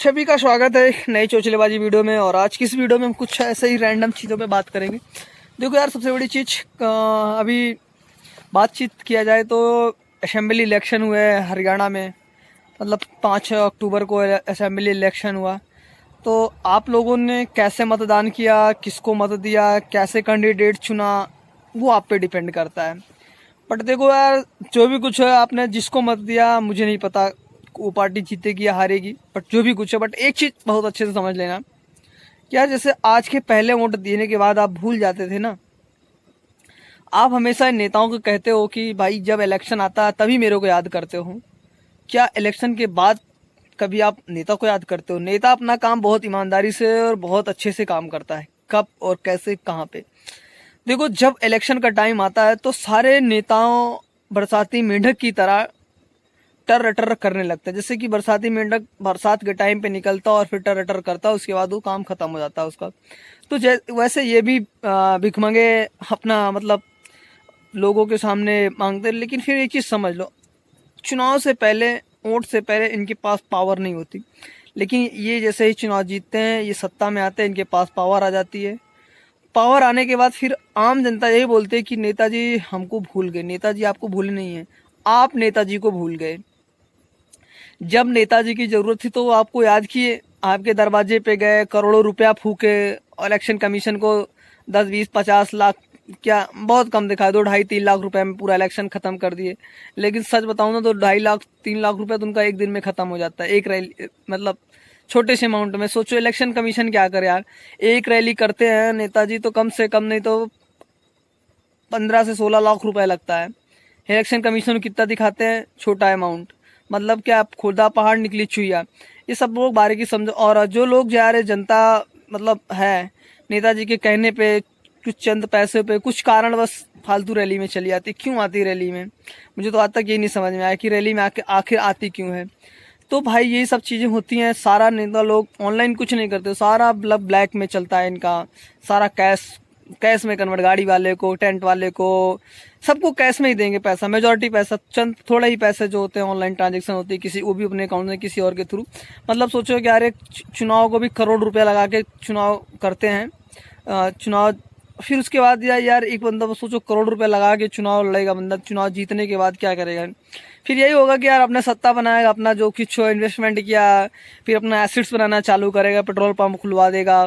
सभी का स्वागत है एक नई चोचलेबाजी वीडियो में। और आज की इस वीडियो में हम कुछ ऐसे ही रैंडम चीज़ों पे बात करेंगे। देखो यार, सबसे बड़ी चीज़ अभी बातचीत किया जाए तो असेंबली इलेक्शन हुए हैं हरियाणा में। मतलब 5 अक्टूबर को असेंबली इलेक्शन हुआ। तो आप लोगों ने कैसे मतदान किया, किसको मत दिया, कैसे कैंडिडेट चुना, वो आप पे डिपेंड करता है। बट देखो यार, जो भी कुछ है, आपने जिसको मत दिया मुझे नहीं पता वो पार्टी जीतेगी या हारेगी, बट जो भी कुछ है, बट एक चीज़ बहुत अच्छे से समझ लेना कि यार, जैसे आज के पहले वोट देने के बाद आप भूल जाते थे ना। आप हमेशा इन नेताओं को कहते हो कि भाई जब इलेक्शन आता है तभी मेरे को याद करते हो। क्या इलेक्शन के बाद कभी आप नेता को याद करते हो? नेता अपना काम बहुत ईमानदारी से और बहुत अच्छे से काम करता है। कब और कैसे कहाँ पे? देखो, जब इलेक्शन का टाइम आता है तो सारे नेताओं बरसाती मेंढक की तरह टर टर करने लगता है। जैसे कि बरसाती मेंढक बरसात के टाइम पे निकलता और फिर टर टर करता, उसके बाद वो काम खत्म हो जाता है उसका। तो वैसे ये भी भिखमंगे अपना मतलब लोगों के सामने मांगते हैं। लेकिन फिर एक चीज़ समझ लो, चुनाव से पहले, वोट से पहले इनके पास पावर नहीं होती। लेकिन ये जैसे ही चुनाव जीतते हैं, ये सत्ता में आते हैं, इनके पास पावर आ जाती है। पावर आने के बाद फिर आम जनता यही बोलती है कि नेताजी हमको भूल गए। नेताजी आपको भूले नहीं है, आप नेताजी को भूल गए। जब नेताजी की जरूरत थी तो वो आपको याद किए, आपके दरवाजे पे गए, करोड़ों रुपया फूके, इलेक्शन कमीशन को 10, 20, 50 लाख, क्या बहुत कम दिखाए, 2, 2.5, 3 लाख रुपए में पूरा इलेक्शन खत्म कर दिए। लेकिन सच बताऊं ना तो 2.5 लाख 3 लाख रुपए तो उनका एक दिन में खत्म हो जाता है, एक रैली, मतलब छोटे से अमाउंट में। सोचो इलेक्शन कमीशन क्या करे यार। एक रैली करते हैं नेताजी तो कम से कम नहीं तो 15 से 16 लाख रुपए लगता है। इलेक्शन कमीशन कितना दिखाते हैं? छोटा अमाउंट। मतलब क्या, आप खुदा पहाड़ निकली चुहिया। ये सब लोग बारीकी समझो। और जो लोग जा रहे जनता, मतलब है नेताजी के कहने पे, कुछ चंद पैसे पे, कुछ कारण बस फालतू रैली में चली आती। क्यों आती रैली में? मुझे तो आज तक ये नहीं समझ में आया कि रैली में आखिर आती क्यों है। तो भाई यही सब चीज़ें होती हैं। सारा नेता लोग ऑनलाइन कुछ नहीं करते, सारा मतलब ब्लैक में चलता है इनका। सारा कैश कैश में कन्वर्ट, गाड़ी वाले को, टेंट वाले को, सबको कैश में ही देंगे पैसा। मेजॉरिटी पैसा, चंद थोड़ा ही पैसे जो होते हैं ऑनलाइन ट्रांजेक्शन होती है किसी, वो भी अपने अकाउंट में किसी और के थ्रू। मतलब सोचो कि यार, एक चुनाव को भी करोड़ रुपया लगा के चुनाव करते हैं। चुनाव फिर उसके बाद यार एक बंदा, सोचो करोड़ रुपए लगा के चुनाव लड़ेगा बंदा, चुनाव जीतने के बाद क्या करेगा? फिर यही होगा कि यार अपने सत्ता बनाएगा, अपना जो कुछ इन्वेस्टमेंट किया, फिर अपना एसेट्स बनाना चालू करेगा, पेट्रोल पंप खुलवा देगा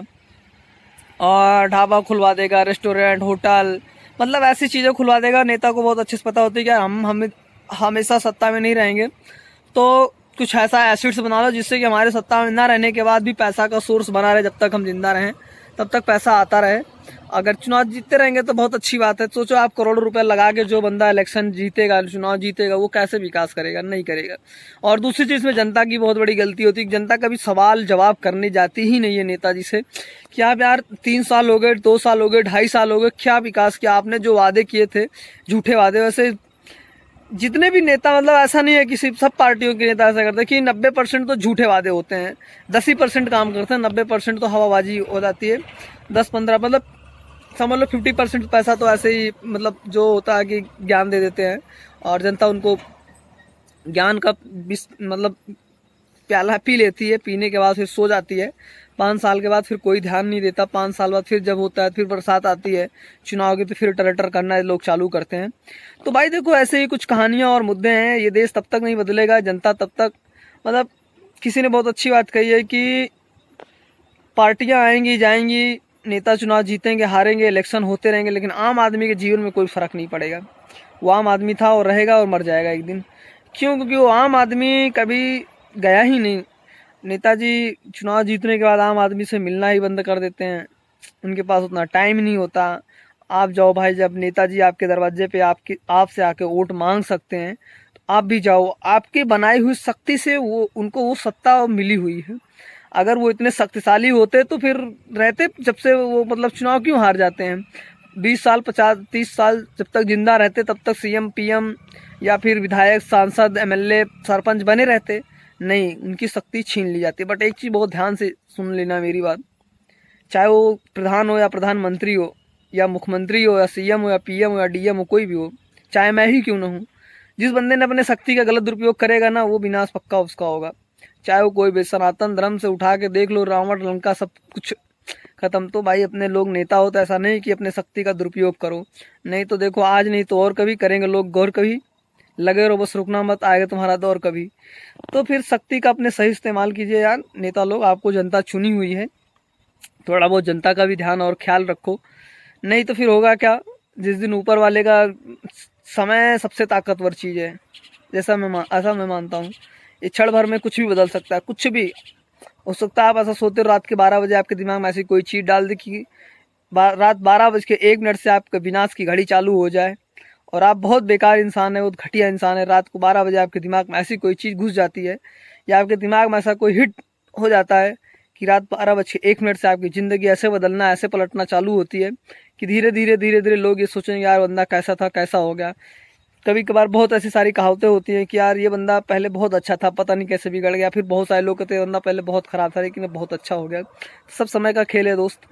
और ढाबा खुलवा देगा, रेस्टोरेंट, होटल, मतलब ऐसी चीज़ें खुलवा देगा। नेता को बहुत अच्छे से पता होती है कि यार हम हमेशा सत्ता में नहीं रहेंगे, तो कुछ ऐसा एसेट्स बना लो जिससे कि हमारे सत्ता में ना रहने के बाद भी पैसा का सोर्स बना रहे। जब तक हम जिंदा रहें तब तक पैसा आता रहे। अगर चुनाव जीतते रहेंगे तो बहुत अच्छी बात है। सोचो आप करोड़ रुपए लगा के जो बंदा इलेक्शन जीतेगा, चुनाव जीतेगा, वो कैसे विकास करेगा? नहीं करेगा। और दूसरी चीज़ में जनता की बहुत बड़ी गलती होती है, जनता कभी सवाल जवाब करने जाती ही नहीं है नेताजी से कि आप यार 3 साल हो गए, 2 साल हो गए, 2.5 साल हो गए, क्या विकास किया आपने? जो वादे किए थे, झूठे वादे। वैसे जितने भी नेता, मतलब ऐसा नहीं है कि सिर्फ सब पार्टियों के नेता ऐसा करते हैं कि 90% तो झूठे वादे होते हैं, 10% काम करते हैं, 90% तो हवाबाजी हो जाती है। 10-15 मतलब समझ लो 50% पैसा तो ऐसे ही, मतलब जो होता है कि ज्ञान दे देते हैं और जनता उनको ज्ञान का मतलब प्याला पी लेती है। पीने के बाद फिर सो जाती है। 5 साल के बाद फिर कोई ध्यान नहीं देता। 5 साल बाद फिर जब होता है, फिर बरसात आती है चुनाव की, तो फिर टरटर करना लोग चालू करते हैं। तो भाई देखो, ऐसे ही कुछ कहानियां और मुद्दे हैं। ये देश तब तक नहीं बदलेगा, जनता तब तक, मतलब किसी ने बहुत अच्छी बात कही है कि पार्टियां आएंगी जाएंगी, नेता चुनाव जीतेंगे हारेंगे, इलेक्शन होते रहेंगे, लेकिन आम आदमी के जीवन में कोई फर्क नहीं पड़ेगा। वो आम आदमी था और रहेगा और मर जाएगा एक दिन। क्यों? क्योंकि वो आम आदमी कभी गया ही नहीं। नेताजी चुनाव जीतने के बाद आम आदमी से मिलना ही बंद कर देते हैं, उनके पास उतना टाइम नहीं होता। आप जाओ भाई, जब नेताजी आपके दरवाजे पे आपसे आके वोट मांग सकते हैं तो आप भी जाओ। आपके बनाई हुई शक्ति से वो, उनको वो सत्ता मिली हुई है। अगर वो इतने शक्तिशाली होते तो फिर रहते जब से वो, मतलब चुनाव क्यों हार जाते हैं? 20 साल, 50, 30 साल जब तक जिंदा रहते तब तक सीएम, पीएम या फिर विधायक, सांसद, एमएलए, सरपंच बने रहते। नहीं, उनकी शक्ति छीन ली जाती है। बट एक चीज़ बहुत ध्यान से सुन लेना मेरी बात, चाहे वो प्रधान हो या प्रधानमंत्री हो या मुख्यमंत्री हो या सीएम हो या पीएम हो या डीएम हो, कोई भी हो, चाहे मैं ही क्यों ना हूँ, जिस बंदे ने अपने शक्ति का गलत दुरुपयोग करेगा ना, वो विनाश पक्का उसका होगा। चाहे वो कोई भी सनातन धर्म से उठा के देख लो, रावण लंका सब कुछ खत्म। तो भाई अपने लोग नेता हो तो ऐसा नहीं कि अपने शक्ति का दुरुपयोग करो, नहीं तो देखो आज नहीं तो और कभी करेंगे लोग गौर, कभी लगे रहो बस, रुकना मत, आएगा तुम्हारा दौर कभी। तो फिर शक्ति का अपने सही इस्तेमाल कीजिए यार। नेता लोग, आपको जनता चुनी हुई है, थोड़ा बहुत जनता का भी ध्यान और ख्याल रखो, नहीं तो फिर होगा क्या, जिस दिन ऊपर वाले का, समय सबसे ताकतवर चीज़ है, ऐसा मैं मानता हूँ। ये क्षण भर में कुछ भी बदल सकता है, कुछ भी हो सकता है। आप ऐसा सोते हो रात के 12 बजे आपके दिमाग में ऐसी कोई चीज़ डाल दी कि रात 12:01 से आपके विनाश की घड़ी चालू हो जाए, और आप बहुत बेकार इंसान है, बहुत घटिया इंसान है, रात को 12 बजे आपके दिमाग में ऐसी कोई चीज़ घुस जाती है, या आपके दिमाग में ऐसा कोई हिट हो जाता है कि रात 12:01 से आपकी ज़िंदगी ऐसे बदलना, ऐसे पलटना चालू होती है कि धीरे धीरे लोग ये सोचेंगे यार बंदा कैसा था, कैसा हो गया। कभी कभार बहुत ऐसी सारी कहावतें होती हैं कि यार ये बंदा पहले बहुत अच्छा था, पता नहीं कैसे बिगड़ गया। फिर बहुत सारे लोग कहते हैं बंदा पहले बहुत ख़राब था लेकिन बहुत अच्छा हो गया। सब समय का खेल है दोस्त।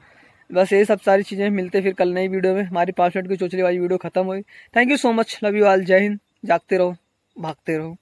बस यही सब सारी चीज़ें मिलते फिर कल नई वीडियो में। हमारी 5 मिनट की चोचली वाली वीडियो खत्म हुई। Thank you so much, love you all, जय हिंद। जागते रहो, भागते रहो।